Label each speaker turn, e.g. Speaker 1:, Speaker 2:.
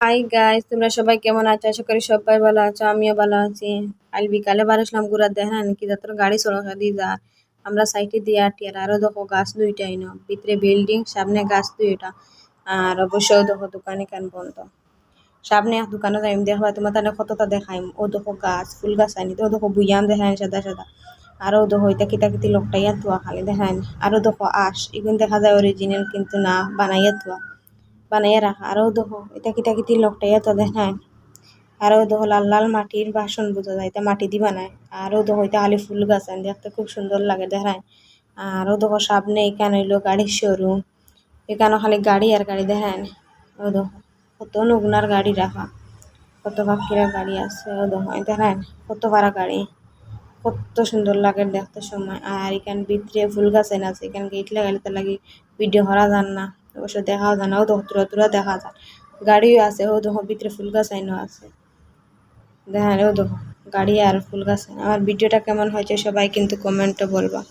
Speaker 1: Hi guys, তোমরা সবাই কেমন আছো? আশা করি সবাই ভালো আছো, আমিও ভালো আছি। কাল বিকালে বারোসলাম ঘুরা দেখা নাকি যাত্র গাড়ি চড়া দিয়ে যা আমরা সাইটে দিয়ে আটি আর আরো দেখো গাছ দুইটাই না ভিতরে বিল্ডিং সামনে গাছ দুইটা। আর অবশ্যই দেখো দোকানে কান বন্ধ। সামনে এক দোকানে যাই দেখবা তোমার তাহলে কতটা দেখাইম। ও দেখো গাছ ফুল গাছ আনি তো দেখো বুয়াম দেখায় সাদা সাদা। আরো দেখো এটা কিতা কিতি লোকটাইয়া থুয়া খালি দেখায়। আরো দেখো আশ এগুলো দেখা যায় অরিজিনাল কিন্তু না বানাইয়া থুয়া বানাইয়া রাখা। আরো দেখো এটা কিতা কিতি লোকটাইয়া তো দেখায়। আরো দেখো লাল লাল মাটির বাসন বোঝা যায় এটা মাটি দি বানায়। আরো দেখো এটা খালি ফুল গাছ আন দেখতে খুব সুন্দর লাগে দেখায়। আরো দেখো সামনে এখানে হইলো গাড়ির শোরুম। এখানে খালি গাড়ি আর গাড়ি দেখায়। ও দেখো কত নগুনার গাড়ি রাখা, কত বাকিরা গাড়ি আছে। ও দেখো দেখায় কত ভাড়া গাড়ি, কত সুন্দর লাগে দেখতে সময়। আর এখান ভিতরে ফুল গাছ আছে এখানে গেট লাগাইলে তার লাগে ভিডিও করা যান না, অবশ্য দেখাও যায় না। ও দেখো তুরা তুরা দেখা যায় গাড়িও আছে। ও দেখো ভিতরে ফুল গাছ আইনও আছে দেখেন। ও দেখো গাড়ি আর ফুল গাছ। আমার ভিডিওটা কেমন হয়েছে সবাই কিন্তু কমেন্টে বলবা।